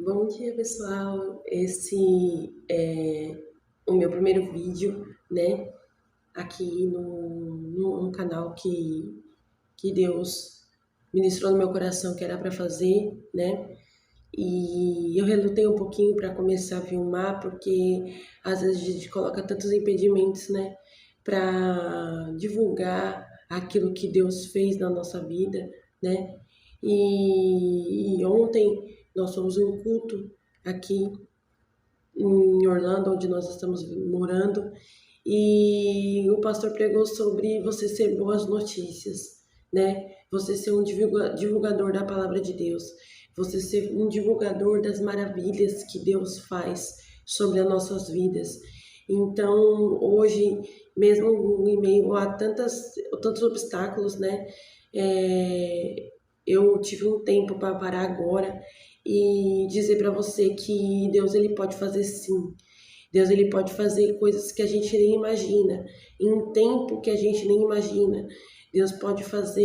Bom dia, pessoal. Esse é o meu primeiro vídeo, né, aqui no canal que Deus ministrou no meu coração que era para fazer, né? E eu relutei um pouquinho para começar a filmar, porque às vezes a gente coloca tantos impedimentos, né, para divulgar aquilo que Deus fez na nossa vida, né? E ontem nós fomos em um culto aqui em Orlando, onde nós estamos morando, e o pastor pregou sobre você ser boas notícias, né? Você ser um divulgador da palavra de Deus, você ser um divulgador das maravilhas que Deus faz sobre as nossas vidas. Então, hoje, mesmo em meio a tantos obstáculos, né? Eu tive um tempo para parar agora e dizer para você que Deus ele pode fazer sim. Deus ele pode fazer coisas que a gente nem imagina, em um tempo que a gente nem imagina. Deus pode fazer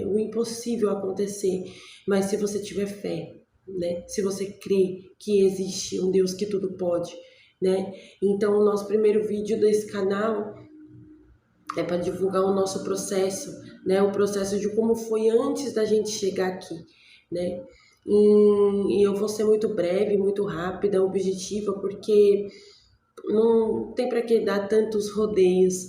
o impossível acontecer, mas se você tiver fé, né? Se você crê que existe um Deus que tudo pode, né? Então, o nosso primeiro vídeo desse canal é para divulgar o nosso processo, né? O processo de como foi antes da gente chegar aqui, né? E eu vou ser muito breve, muito rápida, objetiva, porque não tem para que dar tantos rodeios.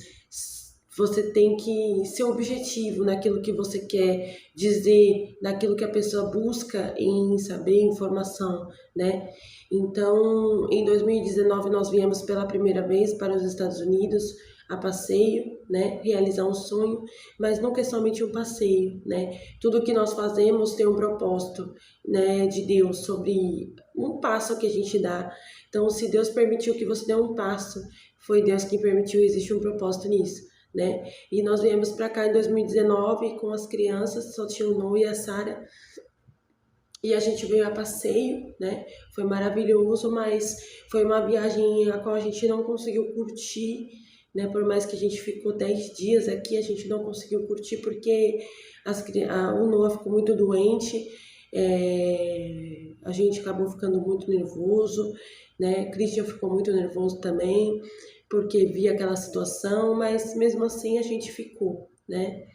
Você tem que ser objetivo naquilo que você quer dizer, naquilo que a pessoa busca em saber informação, né? Então, em 2019 nós viemos pela primeira vez para os Estados Unidos a passeio, né? Realizar um sonho, mas nunca é somente um passeio, né? Tudo que nós fazemos tem um propósito, né, de Deus sobre um passo que a gente dá. Então, se Deus permitiu que você dê um passo, foi Deus quem permitiu, existe um propósito nisso, né? E nós viemos para cá em 2019 com as crianças, só tinha o Noah e a Sara, e a gente veio a passeio, né? Foi maravilhoso, mas foi uma viagem a qual a gente não conseguiu curtir, né? Por mais que a gente ficou 10 dias aqui, a gente não conseguiu curtir porque o Noah ficou muito doente, a gente acabou ficando muito nervoso, né? Christian ficou muito nervoso também, porque via aquela situação, mas mesmo assim a gente ficou, né?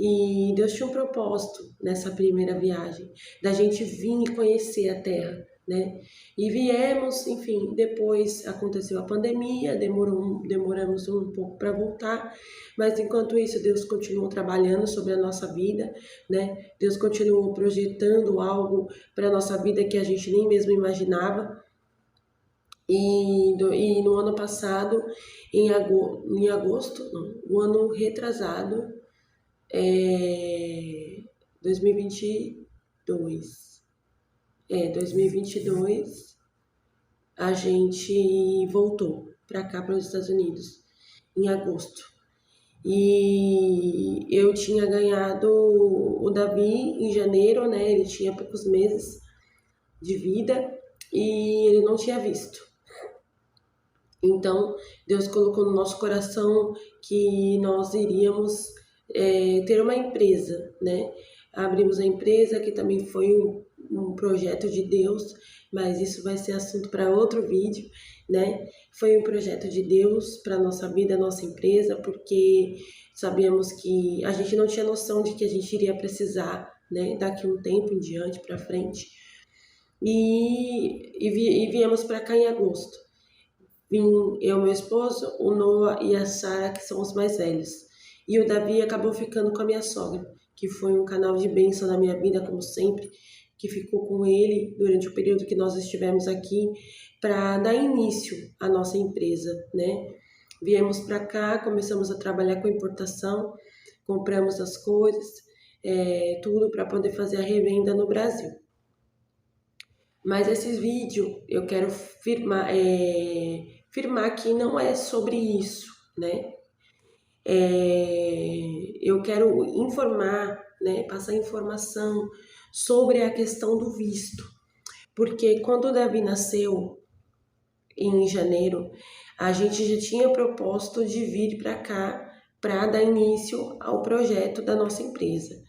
E Deus tinha um propósito nessa primeira viagem, da gente vir e conhecer a terra, né? E viemos, enfim, depois aconteceu a pandemia, demoramos um pouco para voltar, mas enquanto isso Deus continuou trabalhando sobre a nossa vida, né? Deus continuou projetando algo para a nossa vida que a gente nem mesmo imaginava. E no ano passado, em agosto, não, o ano retrasado, 2022. 2022 a gente voltou para cá, para os Estados Unidos, em agosto. E eu tinha ganhado o Davi em janeiro, né? Ele tinha poucos meses de vida e ele não tinha visto. Então, Deus colocou no nosso coração que nós iríamos ter uma empresa, né? Abrimos a empresa, que também foi um projeto de Deus, mas isso vai ser assunto para outro vídeo, né? Foi um projeto de Deus para a nossa vida, nossa empresa, porque sabíamos que a gente não tinha noção de que a gente iria precisar, né? Daqui um tempo em diante, para frente. E viemos para cá em agosto. Vim eu, meu esposo, o Noah e a Sara, que são os mais velhos. E o Davi acabou ficando com a minha sogra, que foi um canal de bênção na minha vida, como sempre, que ficou com ele durante o período que nós estivemos aqui, para dar início à nossa empresa, né? Viemos para cá, começamos a trabalhar com importação, compramos as coisas, tudo para poder fazer a revenda no Brasil. Mas esses vídeos eu quero firmar que não é sobre isso, né? Eu quero informar, né, passar informação sobre a questão do visto. Porque quando o Davi nasceu, em janeiro, a gente já tinha proposto de vir para cá para dar início ao projeto da nossa empresa.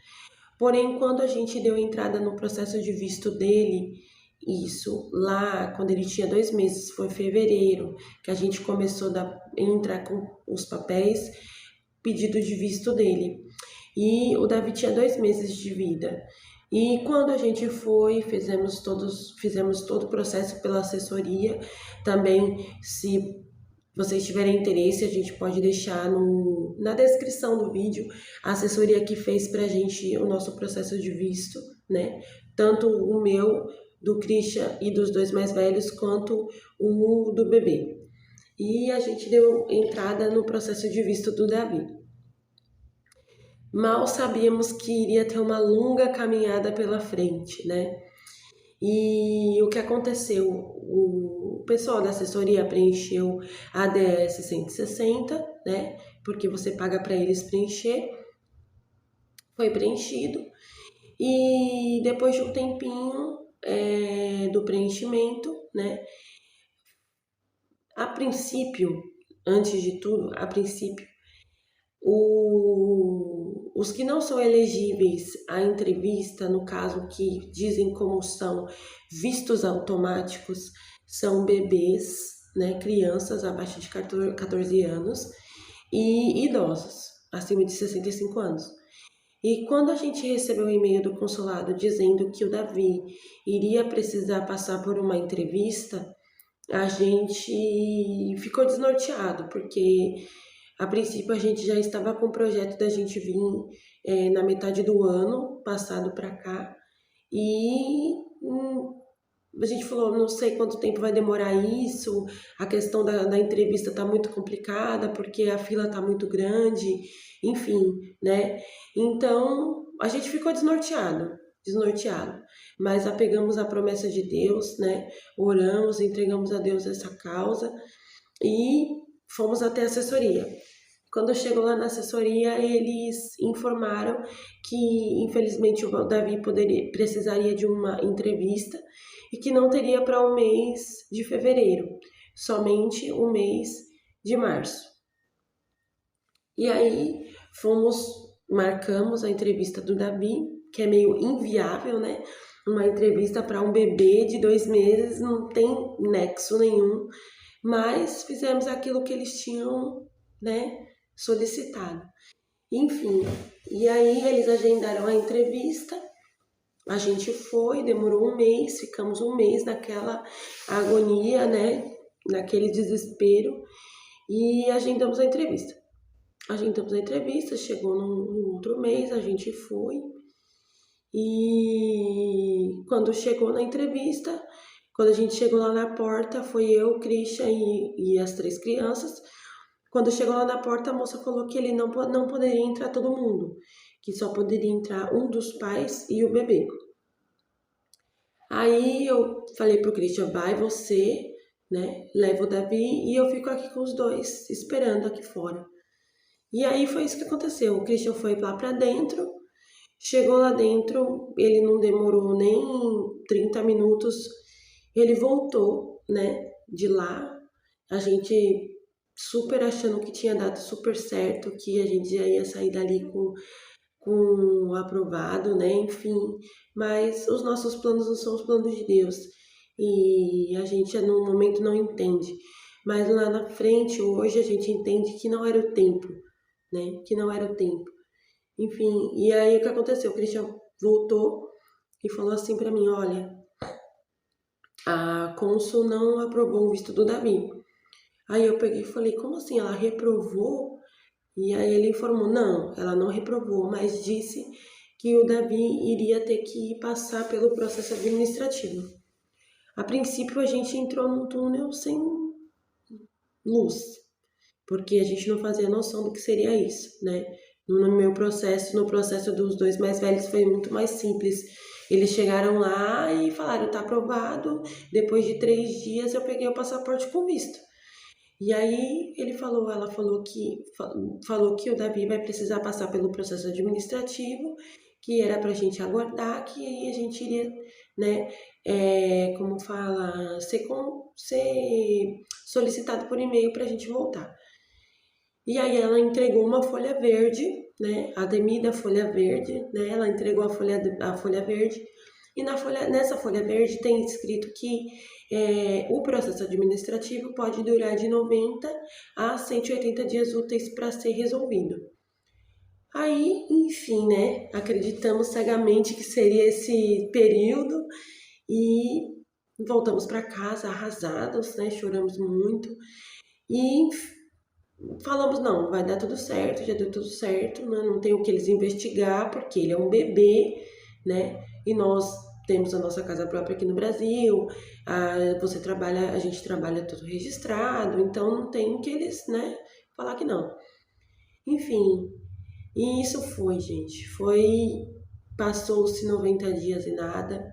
Porém, quando a gente deu entrada no processo de visto dele, isso lá quando ele tinha 2 meses, foi fevereiro, que a gente começou a entrar com os papéis, pedido de visto dele. E o Davi tinha 2 meses de vida. E quando a gente foi, fizemos todo o processo pela assessoria. Também, se vocês tiverem interesse, a gente pode deixar na descrição do vídeo a assessoria que fez pra gente o nosso processo de visto, né? Tanto o meu, do Christian e dos dois mais velhos, quanto o do bebê. E a gente deu entrada no processo de visto do Davi. Mal sabíamos que iria ter uma longa caminhada pela frente, né? E o que aconteceu? O pessoal da assessoria preencheu a ADS 160, né? Porque você paga para eles preencher. Foi preenchido. E depois de um tempinho do preenchimento, né? A princípio, antes de tudo, os que não são elegíveis à entrevista, no caso que dizem como são vistos automáticos, são bebês, né, crianças abaixo de 14 anos e idosos, acima de 65 anos. E quando a gente recebeu o e-mail do consulado dizendo que o Davi iria precisar passar por uma entrevista, a gente ficou desnorteado, porque a princípio a gente já estava com o projeto da gente vir na metade do ano passado para cá e a gente falou, não sei quanto tempo vai demorar isso, a questão da entrevista está muito complicada porque a fila está muito grande, enfim, né? Então a gente ficou desnorteado, mas apegamos à promessa de Deus, né? Oramos, entregamos a Deus essa causa e fomos até a assessoria. Quando chegou lá na assessoria, eles informaram que, infelizmente, o Davi precisaria de uma entrevista e que não teria para o mês de fevereiro, somente o mês de março. E aí, marcamos a entrevista do Davi, que é meio inviável, né? Uma entrevista para um bebê de 2 meses não tem nexo nenhum, mas fizemos aquilo que eles tinham, né, solicitado. Enfim, e aí eles agendaram a entrevista, a gente foi, demorou um mês, ficamos um mês naquela agonia, né, naquele desespero, e agendamos a entrevista. Chegou no outro mês, a gente foi, e quando chegou na entrevista, quando a gente chegou lá na porta, foi eu, Christian e as 3 crianças. Quando chegou lá na porta, a moça falou que ele não poderia entrar todo mundo, que só poderia entrar um dos pais e o bebê. Aí eu falei pro Christian, vai você, né, leva o Davi e eu fico aqui com os dois, esperando aqui fora. E aí foi isso que aconteceu, o Christian foi lá pra dentro, chegou lá dentro, ele não demorou nem 30 minutos, ele voltou, né, de lá, a gente super achando que tinha dado super certo, que a gente já ia sair dali com aprovado, né, enfim, mas os nossos planos não são os planos de Deus, e a gente no momento não entende, mas lá na frente, hoje, a gente entende que não era o tempo, né, que não era o tempo. Enfim, e aí o que aconteceu? O Christian voltou e falou assim pra mim, olha, a cônsul não aprovou o visto do Davi. Aí eu peguei e falei, como assim? Ela reprovou? E aí ele informou, não, ela não reprovou, mas disse que o Davi iria ter que passar pelo processo administrativo. A princípio a gente entrou num túnel sem luz, porque a gente não fazia noção do que seria isso, né? No processo dos dois mais velhos foi muito mais simples. Eles chegaram lá e falaram, tá aprovado. Depois de 3 dias eu peguei o passaporte com visto. E aí ela falou que o Davi vai precisar passar pelo processo administrativo, que era para a gente aguardar, que aí a gente iria, né, como fala, ser solicitado por e-mail para a gente voltar. E aí ela entregou uma folha verde né, a temida folha verde, né, ela entregou a folha verde, e nessa folha verde tem escrito que o processo administrativo pode durar de 90 a 180 dias úteis para ser resolvido. Aí, enfim, né, acreditamos cegamente que seria esse período e voltamos para casa arrasados, né, choramos muito e falamos, não, vai dar tudo certo, já deu tudo certo, né? Não tem o que eles investigar, porque ele é um bebê, né? E nós temos a nossa casa própria aqui no Brasil, a gente trabalha tudo registrado, então não tem o que eles, né, falar que não. Enfim, e isso foi, gente, passou-se 90 dias e nada,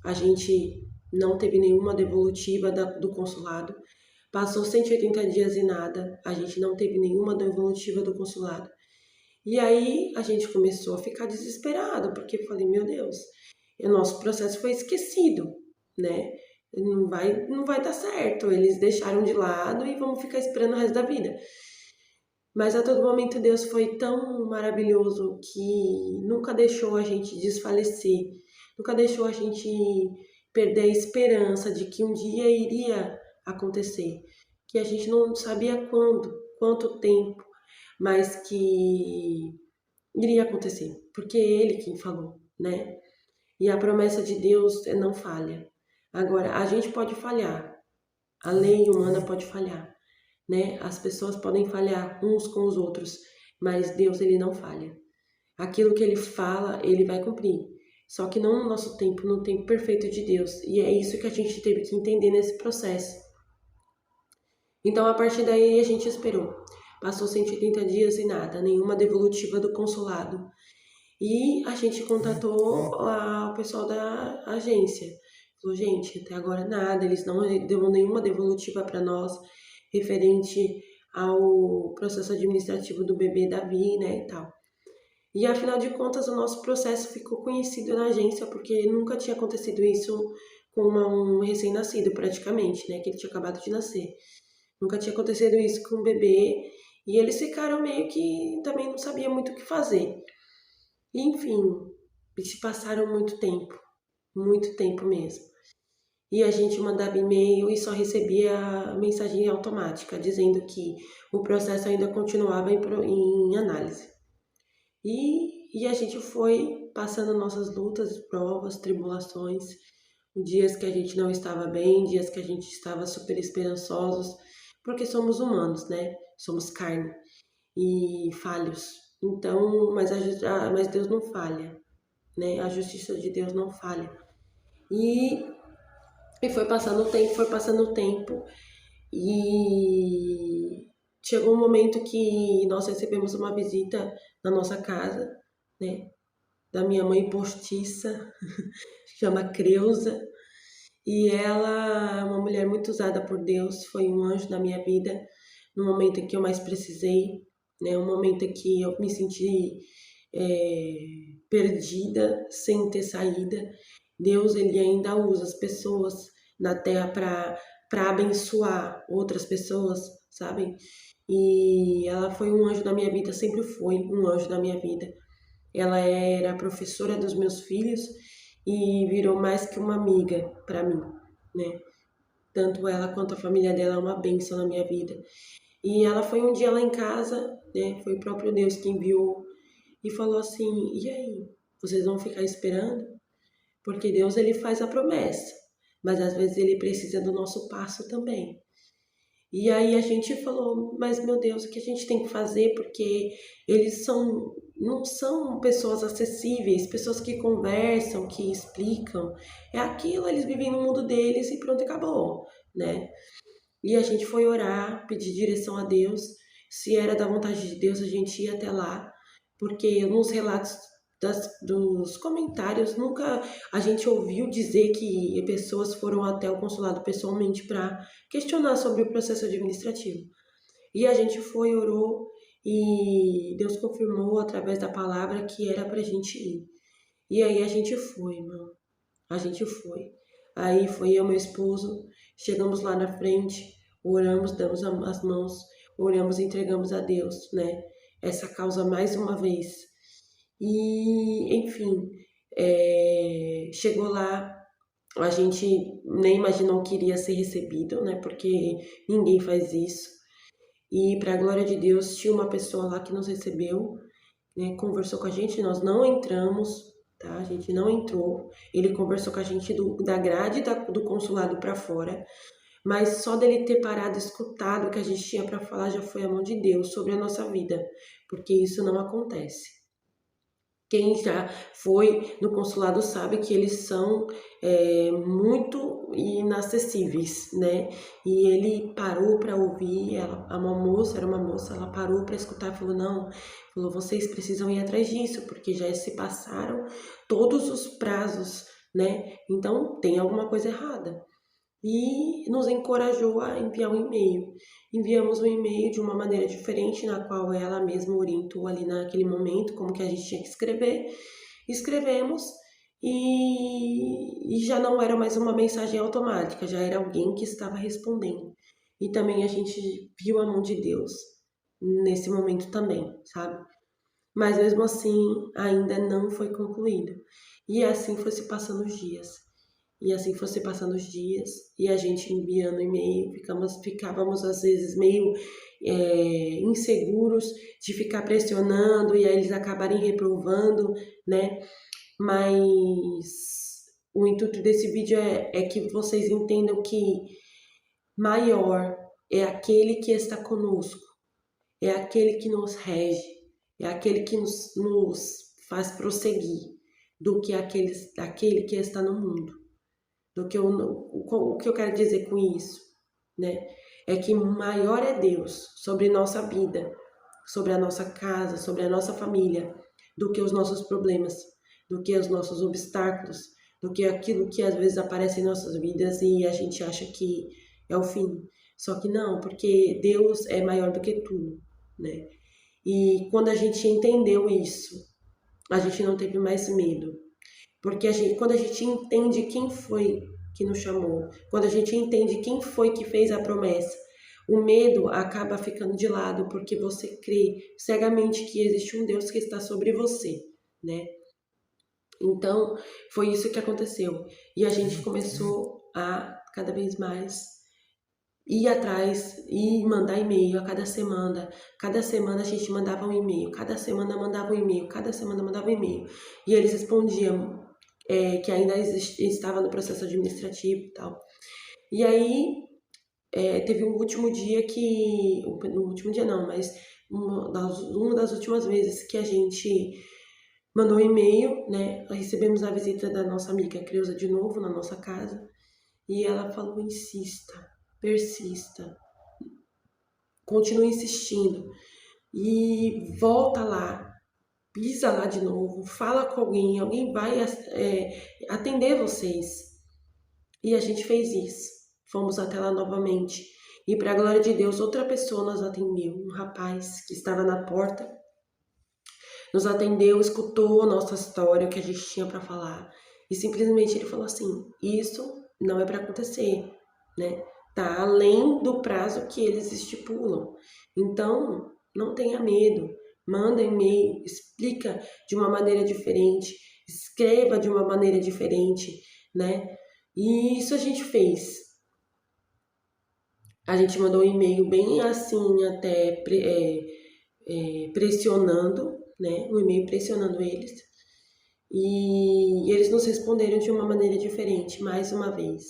a gente não teve nenhuma devolutiva do consulado. Passou 180 dias e nada, a gente não teve nenhuma devolutiva do consulado. E aí a gente começou a ficar desesperado, porque eu falei, meu Deus, o nosso processo foi esquecido, né? Não vai dar certo, eles deixaram de lado e vamos ficar esperando o resto da vida. Mas a todo momento Deus foi tão maravilhoso que nunca deixou a gente desfalecer, nunca deixou a gente perder a esperança de que um dia iria acontecer, que a gente não sabia quando, quanto tempo, mas que iria acontecer, porque é Ele quem falou, né? E a promessa de Deus não falha. Agora, a gente pode falhar, a lei humana pode falhar, né? As pessoas podem falhar uns com os outros, mas Deus, ele não falha. Aquilo que ele fala, ele vai cumprir. Só que não no nosso tempo, no tempo perfeito de Deus. E é isso que a gente teve que entender nesse processo. Então, a partir daí, a gente esperou. Passou 180 dias e nada, nenhuma devolutiva do consulado. E a gente contatou o pessoal da agência. Falou, gente, até agora nada, eles não deu nenhuma devolutiva para nós referente ao processo administrativo do bebê Davi, né, e tal. E afinal de contas, o nosso processo ficou conhecido na agência porque nunca tinha acontecido isso com um recém-nascido, praticamente, né, que ele tinha acabado de nascer. Nunca tinha acontecido isso com um bebê e eles ficaram meio que também não sabiam muito o que fazer. E, enfim, se passaram muito tempo mesmo. E a gente mandava e-mail e só recebia mensagem automática dizendo que o processo ainda continuava em análise. E a gente foi passando nossas lutas, provas, tribulações, dias que a gente não estava bem, dias que a gente estava super esperançosos, porque somos humanos, né? Somos carne e falhos. Então, mas Deus não falha, né? A justiça de Deus não falha. E foi passando o tempo, e chegou um momento que nós recebemos uma visita na nossa casa, né? Da minha mãe postiça, chama Creuza, e ela é uma mulher muito usada por Deus, foi um anjo na minha vida, no momento em que eu mais precisei, né? Um momento em que eu me senti perdida, sem ter saída. Deus, ele ainda usa as pessoas na terra para abençoar outras pessoas, sabe? E ela foi um anjo na minha vida, sempre foi um anjo na minha vida. Ela era professora dos meus filhos e virou mais que uma amiga para mim, né? Tanto ela quanto a família dela é uma bênção na minha vida. E ela foi um dia lá em casa, né? Foi o próprio Deus que enviou e falou assim: "E aí, vocês vão ficar esperando?" Porque Deus, ele faz a promessa, mas às vezes ele precisa do nosso passo também. E aí a gente falou, mas meu Deus, o que a gente tem que fazer? Porque eles não são pessoas acessíveis, pessoas que conversam, que explicam. É aquilo, eles vivem no mundo deles e pronto, acabou, né? E a gente foi orar, pedir direção a Deus. Se era da vontade de Deus, a gente ia até lá, porque nos relatos dos comentários, nunca a gente ouviu dizer que pessoas foram até o consulado pessoalmente para questionar sobre o processo administrativo. E a gente foi, orou, e Deus confirmou através da palavra que era para a gente ir. E aí a gente foi, irmão. A gente foi. Aí foi eu e meu esposo, chegamos lá na frente, oramos, damos as mãos, oramos e entregamos a Deus, né? essa causa mais uma vez. E, enfim, chegou lá, a gente nem imaginou que iria ser recebido, né? Porque ninguém faz isso. E, para a glória de Deus, tinha uma pessoa lá que nos recebeu, né? Conversou com a gente, nós não entramos, tá? A gente não entrou. Ele conversou com a gente da grade do consulado para fora. Mas só dele ter parado e escutado o que a gente tinha para falar já foi a mão de Deus sobre a nossa vida, porque isso não acontece. Quem já foi no consulado sabe que eles são muito inacessíveis, né? E ele parou para ouvir, uma moça, era uma moça, ela parou para escutar e falou, não, falou, vocês precisam ir atrás disso, porque já se passaram todos os prazos, né? Então tem alguma coisa errada. E nos encorajou a enviar um e-mail. Enviamos um e-mail de uma maneira diferente, na qual ela mesma orientou ali naquele momento como que a gente tinha que escrever. Escrevemos e já não era mais uma mensagem automática, já era alguém que estava respondendo. E também a gente viu a mão de Deus nesse momento também, sabe? Mas mesmo assim ainda não foi concluído. E assim foi se passando os dias. E assim fosse passando os dias e a gente enviando e-mail, ficávamos às vezes meio inseguros de ficar pressionando e aí eles acabarem reprovando, né? Mas o intuito desse vídeo é que vocês entendam que maior é aquele que está conosco, é aquele que nos rege, é aquele que nos faz prosseguir do que aquele que está no mundo. O que eu quero dizer com isso, né? É que maior é Deus sobre nossa vida, sobre a nossa casa, sobre a nossa família, do que os nossos problemas, do que os nossos obstáculos, do que aquilo que às vezes aparece em nossas vidas e a gente acha que é o fim. Só que não, porque Deus é maior do que tudo, né? E quando a gente entendeu isso, a gente não teve mais medo. Porque quando a gente entende quem foi que nos chamou, quando a gente entende quem foi que fez a promessa, o medo acaba ficando de lado, porque você crê cegamente que existe um Deus que está sobre você, né? Então, foi isso que aconteceu. E a gente começou a, cada vez mais, ir atrás e mandar e-mail a cada semana. Cada semana a gente mandava um e-mail, cada semana mandava um e-mail, cada semana mandava um e-mail. E eles respondiam que ainda estava no processo administrativo e tal. E aí, teve um último dia que... No último dia não, mas uma das últimas vezes que a gente mandou um e-mail, né? Recebemos a visita da nossa amiga Creuza de novo na nossa casa. E ela falou, insista, persista, continue insistindo. E volta lá, pisa lá de novo, fala com alguém vai atender vocês. E a gente fez isso. Fomos até lá novamente. E para a glória de Deus, outra pessoa nos atendeu. Um rapaz que estava na porta. Nos atendeu, escutou a nossa história, o que a gente tinha para falar. E simplesmente ele falou assim, isso não é para acontecer, né? Tá além do prazo que eles estipulam. Então, não tenha medo. Manda e-mail, explica de uma maneira diferente, escreva de uma maneira diferente, né? E isso a gente fez. A gente mandou um e-mail bem assim, até pressionando, né? Um e-mail pressionando eles. E eles nos responderam de uma maneira diferente, mais uma vez,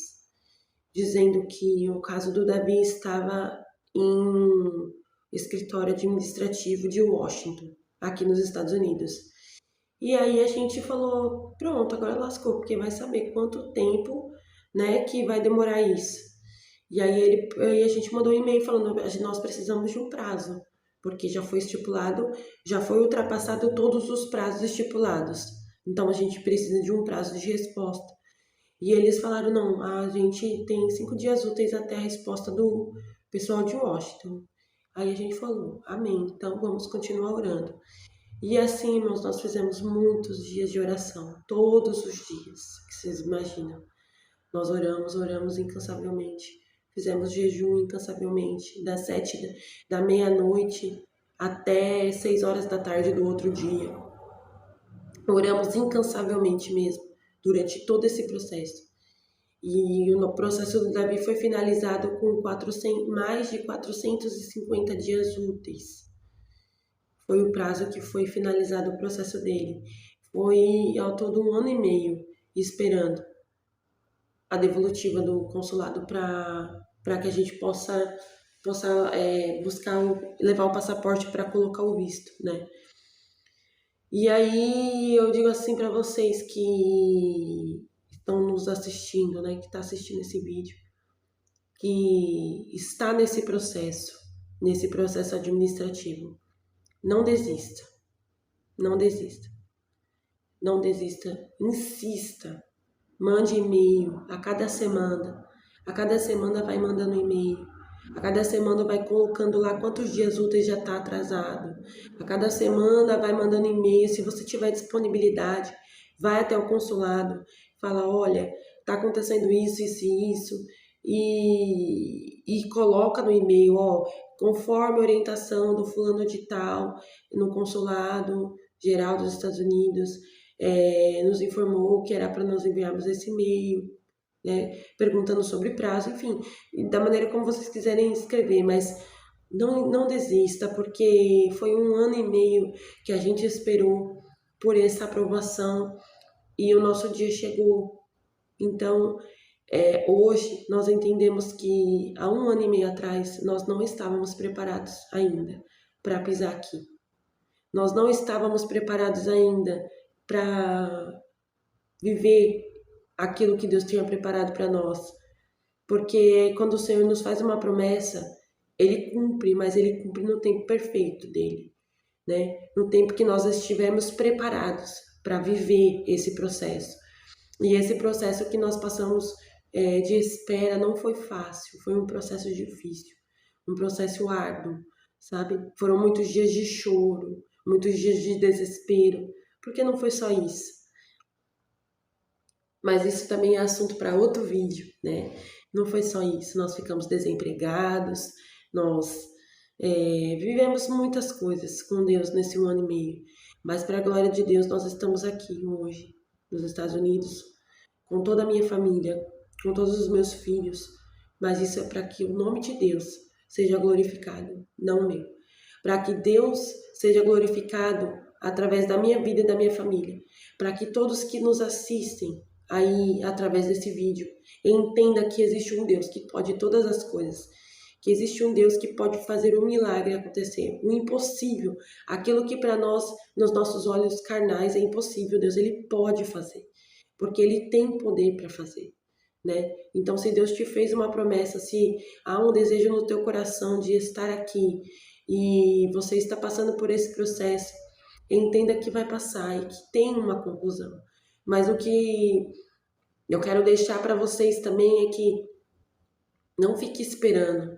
dizendo que o caso do Davi estava em escritório administrativo de Washington, aqui nos Estados Unidos. E aí a gente falou, pronto, agora lascou, porque vai saber quanto tempo, né, que vai demorar isso. E aí a gente mandou um e-mail falando, nós precisamos de um prazo, porque já foi estipulado, já foi ultrapassado todos os prazos estipulados. Então a gente precisa de um prazo de resposta. E eles falaram, não, a gente tem 5 dias úteis até a resposta do pessoal de Washington. Aí a gente falou, amém, então vamos continuar orando. E assim, irmãos, nós fizemos muitos dias de oração, todos os dias, que vocês imaginam. Nós oramos incansavelmente. Fizemos jejum incansavelmente, das 7 da meia-noite até 6 horas da tarde do outro dia. Oramos incansavelmente mesmo, durante todo esse processo. E o processo do Davi foi finalizado com mais de 450 dias úteis. Foi o prazo que foi finalizado o processo dele. Foi ao todo 1 ano e meio esperando a devolutiva do consulado para que a gente possa buscar, levar o passaporte para colocar o visto, né? E aí eu digo assim para vocês que estão nos assistindo, né? Que está assistindo esse vídeo, que está nesse processo administrativo. Não desista, não desista, não desista, insista, mande e-mail a cada semana vai mandando e-mail, a cada semana vai colocando lá quantos dias úteis já está atrasado, a cada semana vai mandando e-mail, se você tiver disponibilidade, vai até o consulado, fala, olha, está acontecendo isso, isso e isso, e coloca no e-mail, ó, conforme a orientação do fulano de tal, no consulado geral dos Estados Unidos, nos informou que era para nós enviarmos esse e-mail, né, perguntando sobre prazo, enfim, da maneira como vocês quiserem escrever, mas não desista, porque foi 1 ano e meio que a gente esperou por essa aprovação e o nosso dia chegou. Então, hoje nós entendemos que há 1 ano e meio atrás nós não estávamos preparados ainda para pisar aqui. Nós não estávamos preparados ainda para viver aquilo que Deus tinha preparado para nós. Porque quando o Senhor nos faz uma promessa, Ele cumpre, mas Ele cumpre no tempo perfeito dele, né? No tempo que nós estivermos preparados para viver esse processo. E esse processo que nós passamos de espera não foi fácil, foi um processo difícil, um processo árduo, sabe? Foram muitos dias de choro, muitos dias de desespero, porque não foi só isso. Mas isso também é assunto para outro vídeo, né? Não foi só isso, nós ficamos desempregados, nós vivemos muitas coisas com Deus nesse 1 ano e meio, mas para a glória de Deus nós estamos aqui hoje, nos Estados Unidos, com toda a minha família, com todos os meus filhos, mas isso é para que o nome de Deus seja glorificado, não o meu. Para que Deus seja glorificado através da minha vida e da minha família, para que todos que nos assistem aí através desse vídeo entenda que existe um Deus que pode todas as coisas, que existe um Deus que pode fazer um milagre acontecer, o impossível, aquilo que para nós, nos nossos olhos carnais é impossível, Deus ele pode fazer, porque ele tem poder para fazer, né? Então, se Deus te fez uma promessa, se há um desejo no teu coração de estar aqui e você está passando por esse processo, entenda que vai passar e que tem uma conclusão. Mas o que eu quero deixar para vocês também é que não fique esperando,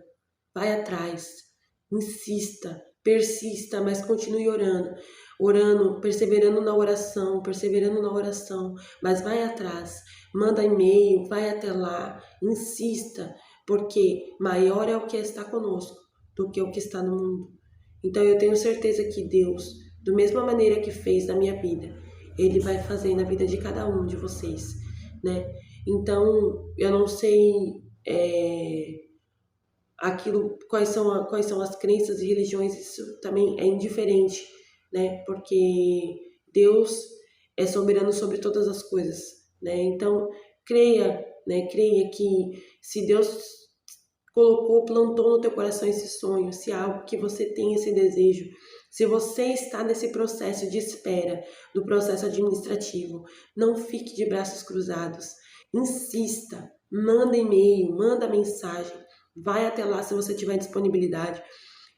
vai atrás, insista, persista, mas continue orando, perseverando na oração, mas vai atrás, manda e-mail, vai até lá, insista, porque maior é o que está conosco do que o que está no mundo. Então eu tenho certeza que Deus, da mesma maneira que fez na minha vida, Ele vai fazer na vida de cada um de vocês, né? Então, eu não sei quais são as crenças e religiões, isso também é indiferente, né? Porque Deus é soberano sobre todas as coisas, né? Então, creia que se Deus plantou no teu coração esse sonho, se é algo que você tem esse desejo, se você está nesse processo de espera, do processo administrativo, não fique de braços cruzados, insista, manda e-mail, manda mensagem, vai até lá se você tiver disponibilidade,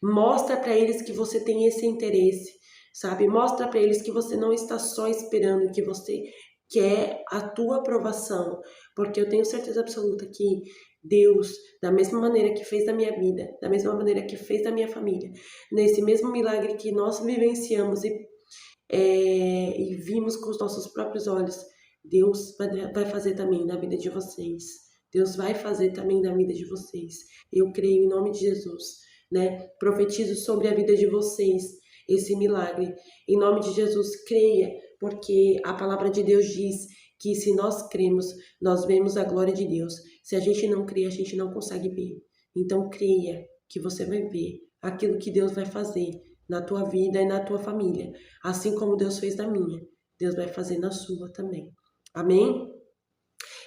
mostra para eles que você tem esse interesse, sabe? Mostra para eles que você não está só esperando, que você quer a tua aprovação, porque eu tenho certeza absoluta que Deus, da mesma maneira que fez da minha vida, da mesma maneira que fez da minha família, nesse mesmo milagre que nós vivenciamos e vimos com os nossos próprios olhos, Deus vai fazer também na vida de vocês. Deus vai fazer também na vida de vocês. Eu creio em nome de Jesus. né? Profetizo sobre a vida de vocês esse milagre. Em nome de Jesus, creia, porque a palavra de Deus diz que se nós cremos, nós vemos a glória de Deus. Se a gente não crê, a gente não consegue ver. Então creia que você vai ver aquilo que Deus vai fazer na tua vida e na tua família, assim como Deus fez na minha. Deus vai fazer na sua também. Amém?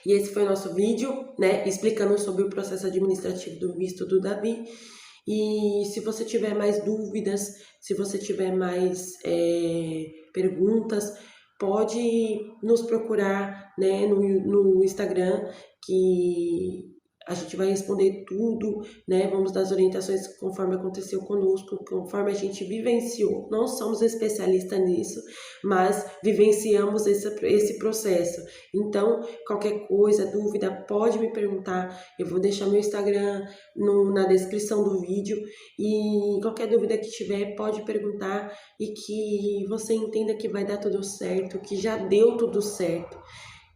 E esse foi o nosso vídeo, né, explicando sobre o processo administrativo do visto do Davi. E se você tiver mais dúvidas, se você tiver mais perguntas, pode nos procurar, né, no Instagram, que a gente vai responder tudo, né? Vamos dar as orientações conforme aconteceu conosco, conforme a gente vivenciou. Não somos especialistas nisso, mas vivenciamos esse processo. Então, qualquer coisa, dúvida, pode me perguntar. Eu vou deixar meu Instagram na descrição do vídeo. E qualquer dúvida que tiver, pode perguntar e que você entenda que vai dar tudo certo, que já deu tudo certo,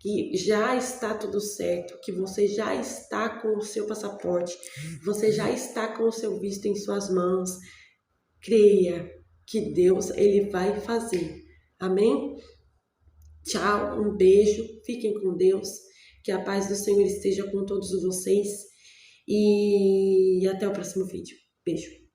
que já está tudo certo, que você já está com o seu passaporte, você já está com o seu visto em suas mãos. Creia que Deus, Ele vai fazer. Amém? Tchau, um beijo, fiquem com Deus, que a paz do Senhor esteja com todos vocês e até o próximo vídeo. Beijo.